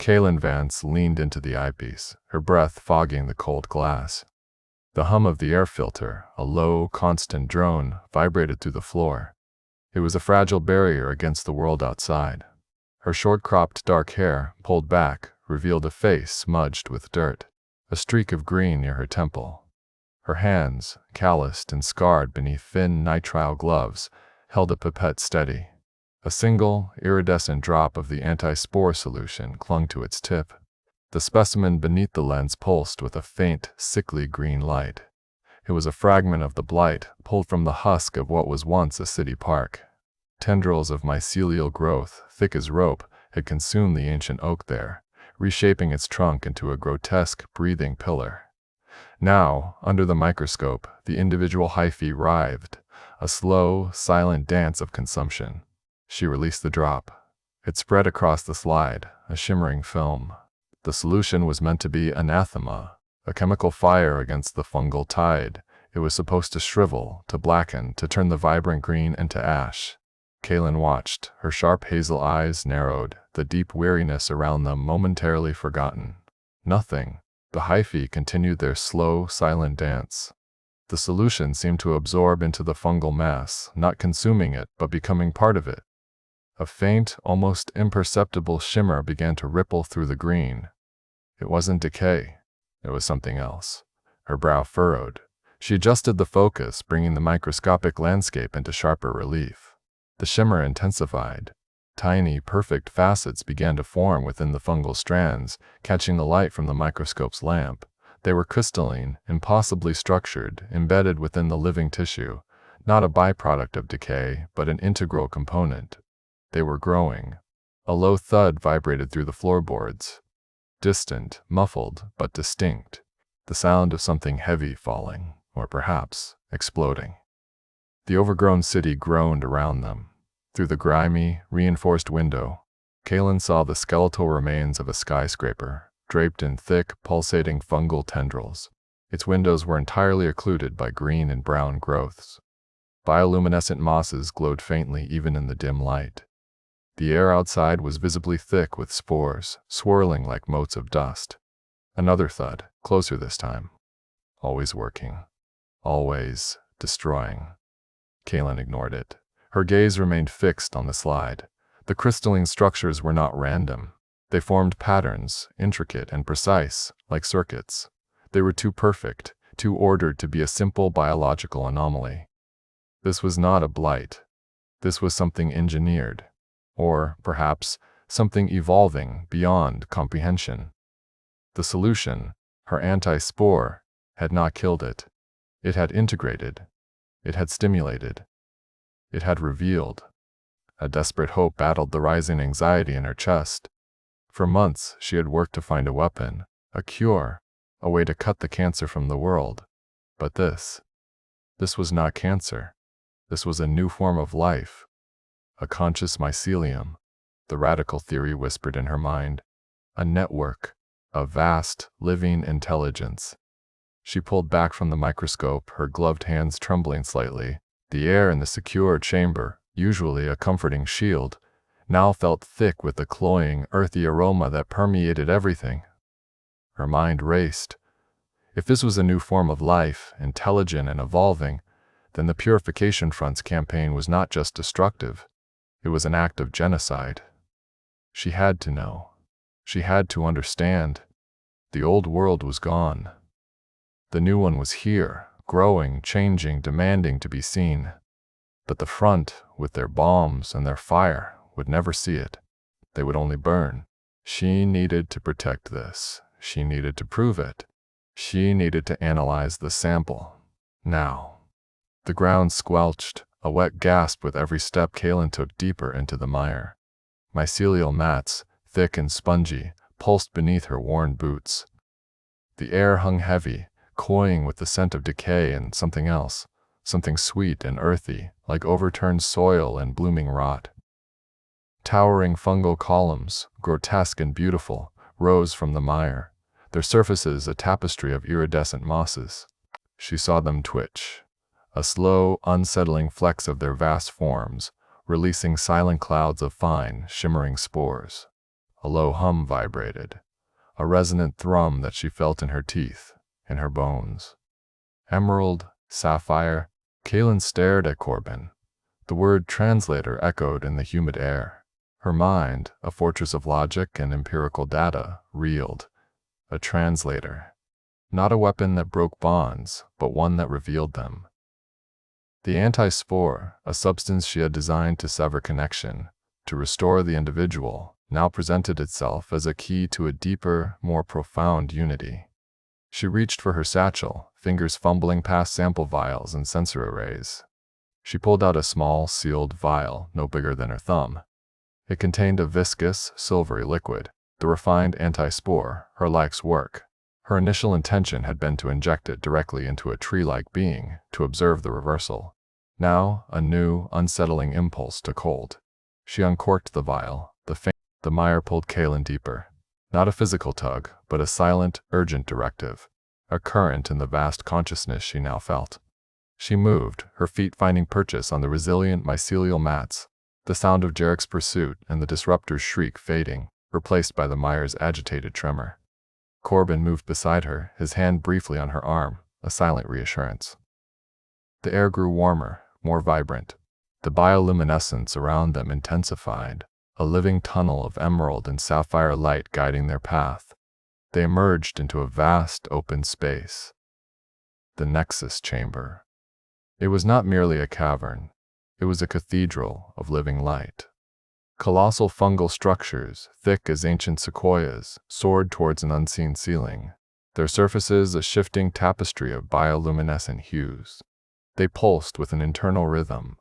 Kaelen Vance leaned into the eyepiece, her breath fogging the cold glass. The hum of the air filter, a low, constant drone, vibrated through the floor. It was a fragile barrier against the world outside. Her short-cropped dark hair, pulled back, revealed a face smudged with dirt, a streak of green near her temple. Her hands, calloused and scarred beneath thin nitrile gloves, held a pipette steady. A single, iridescent drop of the anti-spore solution clung to its tip. The specimen beneath the lens pulsed with a faint, sickly green light. It was a fragment of the blight, pulled from the husk of what was once a city park. Tendrils of mycelial growth, thick as rope, had consumed the ancient oak there, reshaping its trunk into a grotesque, breathing pillar. Now, under the microscope, the individual hyphae writhed, a slow, silent dance of consumption. She released the drop. It spread across the slide, a shimmering film. The solution was meant to be anathema, a chemical fire against the fungal tide. It was supposed to shrivel, to blacken, to turn the vibrant green into ash. Kaelen watched, her sharp hazel eyes narrowed, the deep weariness around them momentarily forgotten. Nothing. The hyphae continued their slow, silent dance. The solution seemed to absorb into the fungal mass, not consuming it, but becoming part of it. A faint, almost imperceptible shimmer began to ripple through the green. It wasn't decay. It was something else. Her brow furrowed. She adjusted the focus, bringing the microscopic landscape into sharper relief. The shimmer intensified. Tiny, perfect facets began to form within the fungal strands, catching the light from the microscope's lamp. They were crystalline, impossibly structured, embedded within the living tissue, not a byproduct of decay, but an integral component. They were growing. A low thud vibrated through the floorboards. Distant, muffled, but distinct. The sound of something heavy falling, or perhaps exploding. The overgrown city groaned around them. Through the grimy, reinforced window, Kaelen saw the skeletal remains of a skyscraper, draped in thick, pulsating fungal tendrils. Its windows were entirely occluded by green and brown growths. Bioluminescent mosses glowed faintly even in the dim light. The air outside was visibly thick with spores, swirling like motes of dust. Another thud, closer this time. Always working. Always destroying. Kaelen ignored it. Her gaze remained fixed on the slide. The crystalline structures were not random. They formed patterns, intricate and precise, like circuits. They were too perfect, too ordered to be a simple biological anomaly. This was not a blight. This was something engineered. Or, perhaps, something evolving beyond comprehension. The solution, her anti-spore, had not killed it. It had integrated. It had stimulated. It had revealed. A desperate hope battled the rising anxiety in her chest. For months, she had worked to find a weapon, a cure, a way to cut the cancer from the world. But this was not cancer. This was a new form of life. A conscious mycelium, the radical theory whispered in her mind. A network, a vast, living intelligence. She pulled back from the microscope, her gloved hands trembling slightly. The air in the secure chamber, usually a comforting shield, now felt thick with the cloying, earthy aroma that permeated everything. Her mind raced. If this was a new form of life, intelligent and evolving, then the Purification Front's campaign was not just destructive. It was an act of genocide. She had to know. She had to understand. The old world was gone. The new one was here, growing, changing, demanding to be seen. But the front, with their bombs and their fire, would never see it. They would only burn. She needed to protect this. She needed to prove it. She needed to analyze the sample. Now. The ground squelched, a wet gasp with every step Kaelen took deeper into the mire. Mycelial mats, thick and spongy, pulsed beneath her worn boots. The air hung heavy, cloying with the scent of decay and something else, something sweet and earthy, like overturned soil and blooming rot. Towering fungal columns, grotesque and beautiful, rose from the mire, their surfaces a tapestry of iridescent mosses. She saw them twitch, a slow, unsettling flex of their vast forms, releasing silent clouds of fine, shimmering spores. a low hum vibrated, a resonant thrum that she felt in her teeth, in her bones. Emerald, sapphire. Kaelen stared at Corbin. The word translator echoed in the humid air. Her mind, a fortress of logic and empirical data, reeled. A translator. Not a weapon that broke bonds, but one that revealed them. The anti-spore, a substance she had designed to sever connection, to restore the individual, now presented itself as a key to a deeper, more profound unity. She reached for her satchel, fingers fumbling past sample vials and sensor arrays. She pulled out a small, sealed vial, no bigger than her thumb. It contained a viscous, silvery liquid, the refined anti-spore, her life's work. Her initial intention had been to inject it directly into a tree-like being, to observe the reversal. Now, a new, unsettling impulse took hold. She uncorked the vial. The mire pulled Kaelen deeper. Not a physical tug, but a silent, urgent directive. A current in the vast consciousness she now felt. She moved, her feet finding purchase on the resilient mycelial mats, the sound of Jarek's pursuit and the disruptor's shriek fading, replaced by the mire's agitated tremor. Corbin moved beside her, his hand briefly on her arm, a silent reassurance. The air grew warmer, more vibrant. The bioluminescence around them intensified, a living tunnel of emerald and sapphire light guiding their path. They emerged into a vast open space. The Nexus Chamber. It was not merely a cavern. It was a cathedral of living light. Colossal fungal structures, thick as ancient sequoias, soared towards an unseen ceiling, their surfaces a shifting tapestry of bioluminescent hues. They pulsed with an internal rhythm,